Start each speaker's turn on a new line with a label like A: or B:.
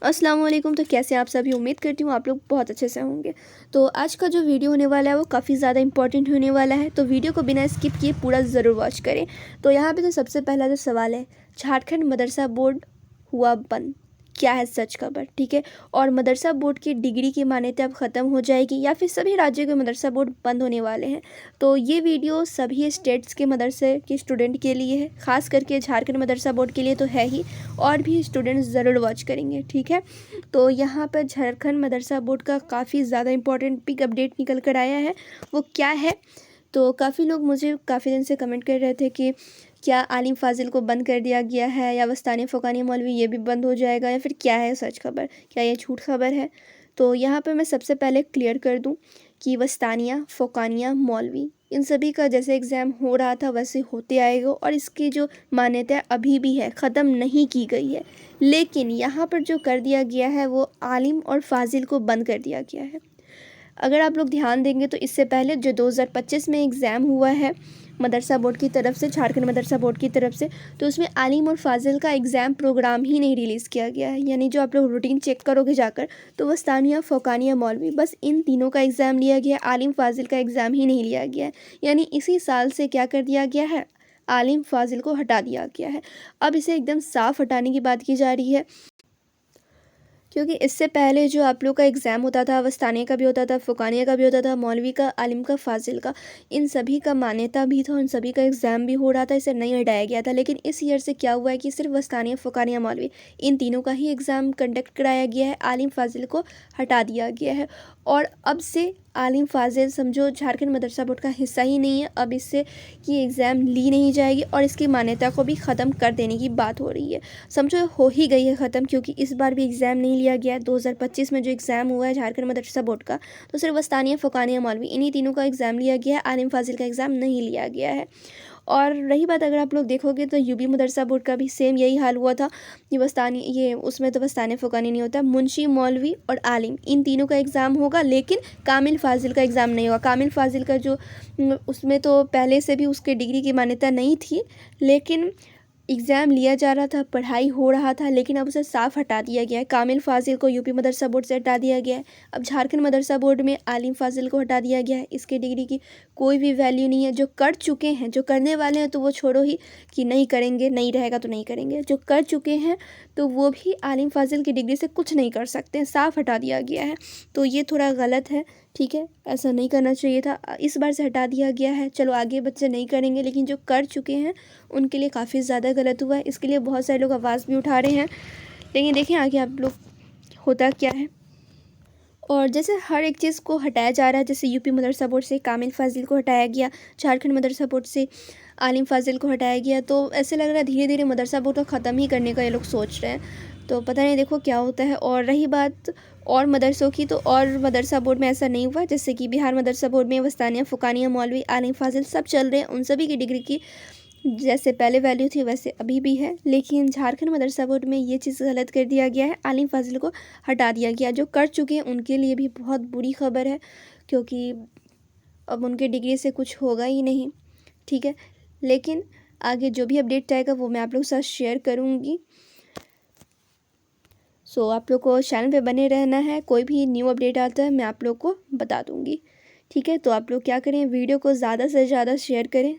A: अस्सलाम वालेकुम। तो कैसे आप सभी, उम्मीद करती हूँ आप लोग बहुत अच्छे से होंगे। तो आज का जो वीडियो होने वाला है वो काफ़ी ज़्यादा इंपॉर्टेंट होने वाला है, तो वीडियो को बिना स्किप किए पूरा ज़रूर वॉच करें। तो यहाँ पे तो सबसे पहला जो सवाल है, झारखंड मदरसा बोर्ड हुआ बंद, क्या है सच खबर? ठीक है। और मदरसा बोर्ड की डिग्री की मान्यता अब ख़त्म हो जाएगी या फिर सभी राज्यों के मदरसा बोर्ड बंद होने वाले हैं? तो ये वीडियो सभी स्टेट्स के मदरसे के स्टूडेंट के लिए है, ख़ास करके झारखंड मदरसा बोर्ड के लिए तो है ही, और भी स्टूडेंट्स ज़रूर वॉच करेंगे। ठीक है। तो यहाँ पर झारखंड मदरसा बोर्ड का काफ़ी ज़्यादा इंपॉर्टेंट बिग अपडेट निकल कर आया है। वो क्या है? तो काफ़ी लोग मुझे काफ़ी दिन से कमेंट कर रहे थे कि क्या आलिम फाजिल को बंद कर दिया गया है, या वस्तानी फ़ोकानिया मौलवी ये भी बंद हो जाएगा, या फिर क्या है सच खबर, क्या ये झूठ खबर है? तो यहाँ पर मैं सबसे पहले क्लियर कर दूँ कि वस्तानिया फ़ोकानिया मौलवी इन सभी का जैसे एग्ज़ाम हो रहा था वैसे होते आएगा, और इसकी जो मान्यता अभी भी है, ख़त्म नहीं की गई है। लेकिन यहाँ पर जो कर दिया गया है वो आलिम और फाजिल को बंद कर दिया गया है। अगर आप लोग ध्यान देंगे तो इससे पहले जो 2025 में एग्ज़ाम हुआ है मदरसा बोर्ड की तरफ से, झारखंड मदरसा बोर्ड की तरफ से, तो उसमें आलिम और फाजिल का एग्ज़ाम प्रोग्राम ही नहीं रिलीज़ किया गया है। यानी जो आप लोग रूटीन चेक करोगे जाकर, तो वस्तानिया फ़ोकानिया मौलवी बस इन तीनों का एग्ज़ाम लिया गया है, आलिम फाजिल का एग्ज़ाम ही नहीं लिया गया है। यानी इसी साल से क्या कर दिया गया है, आलिम फाजिल को हटा दिया गया है। अब इसे एकदम साफ हटाने की बात की जा रही है, क्योंकि इससे पहले जो आप लोग का एग्ज़ाम होता था, वस्तानिया का भी होता था, फ़ोकानिया का भी होता था, मौलवी का, आलिम का, फाजिल का, इन सभी का मान्यता भी था, उन सभी का एग्ज़ाम भी हो रहा था, इसे नहीं हटाया गया था। लेकिन इस ईयर से क्या हुआ है कि सिर्फ वस्तानिया, फ़ोकानिया, मौलवी इन तीनों का ही एग्ज़ाम कंडक्ट कराया गया है, आलिम फाजिल को हटा दिया गया है। और अब से आलिम फाजिल समझो झारखंड मदरसा बोर्ड का हिस्सा ही नहीं है। अब इससे कि एग्ज़ाम ली नहीं जाएगी और इसकी मान्यता को भी ख़त्म कर देने की बात हो रही है। समझो हो ही गई है ख़त्म, क्योंकि इस बार भी एग्ज़ाम नहीं लिया गया है। 2025 में जो एग्ज़ाम हुआ है झारखंड मदरसा बोर्ड का, तो सिर्फ वस्तानिया, फ़ोकानिया, मौलवी इन्हीं तीनों का एग्ज़ाम लिया गया है, आलिम फाजिल का एग्ज़ाम नहीं लिया गया है। और रही बात, अगर आप लोग देखोगे तो यूपी मदरसा बोर्ड का भी सेम यही हाल हुआ था। ये उसमें तो वस्तानिया फ़ोकानिया नहीं होता, मुंशी, मौलवी और आलिम इन तीनों का एग्ज़ाम होगा, लेकिन कामिल फाजिल का एग्ज़ाम नहीं होगा। कामिल फाजिल का जो उसमें तो पहले से भी उसके डिग्री की मान्यता नहीं थी, लेकिन एग्ज़ाम लिया जा रहा था, पढ़ाई हो रहा था, लेकिन अब उसे साफ़ हटा दिया गया है। कामिल फाजिल को यूपी मदरसा बोर्ड से हटा दिया गया है। अब झारखंड मदरसा बोर्ड में आलिम फाजिल को हटा दिया गया है। इसके डिग्री की कोई भी वैल्यू नहीं है। जो कर चुके हैं, जो करने वाले हैं, तो वो छोड़ो ही कि नहीं करेंगे, नहीं रहेगा तो नहीं करेंगे। जो कर चुके हैं तो वो भी आलिम फाजिल की डिग्री से कुछ नहीं कर सकते, साफ़ हटा दिया गया है। तो ये थोड़ा गलत है, ठीक है, ऐसा नहीं करना चाहिए था। इस बार से हटा दिया गया है, चलो आगे बच्चे नहीं करेंगे, लेकिन जो कर चुके हैं उनके लिए काफ़ी ज़्यादा गलत हुआ है। इसके लिए बहुत सारे लोग आवाज़ भी उठा रहे हैं, लेकिन देखें आगे आप लोग होता क्या है। और जैसे हर एक चीज़ को हटाया जा रहा है, जैसे यूपी मदरसा बोर्ड से कामिल फाजिल को हटाया गया, झारखंड मदरसा बोर्ड से आलिम फाजिल को हटाया गया, तो ऐसे लग रहा है धीरे धीरे मदरसा बोर्ड को ख़त्म ही करने का ये लोग सोच रहे हैं। तो पता नहीं, देखो क्या होता है। और रही बात और मदरसों की, तो और मदरसा बोर्ड में ऐसा नहीं हुआ। जैसे कि बिहार मदरसा बोर्ड में वस्तानिया, फ़ोकानिया, मौलवी, आलिम फाजिल सब चल रहे हैं, उन सभी की डिग्री की जैसे पहले वैल्यू थी वैसे अभी भी है। लेकिन झारखंड मदरसा बोर्ड में ये चीज़ गलत कर दिया गया है, आलिम फाजिल को हटा दिया गया। जो कर चुके हैं उनके लिए भी बहुत बुरी खबर है, क्योंकि अब उनके डिग्री से कुछ होगा ही नहीं, ठीक है। लेकिन आगे जो भी अपडेट आएगा वो मैं आप लोग के साथ शेयर करूँगी। सो आप लोग को चैनल पे बने रहना है, कोई भी न्यू अपडेट आता है मैं आप लोग को बता दूँगी, ठीक है। तो आप लोग क्या करें, वीडियो को ज़्यादा से ज़्यादा शेयर करें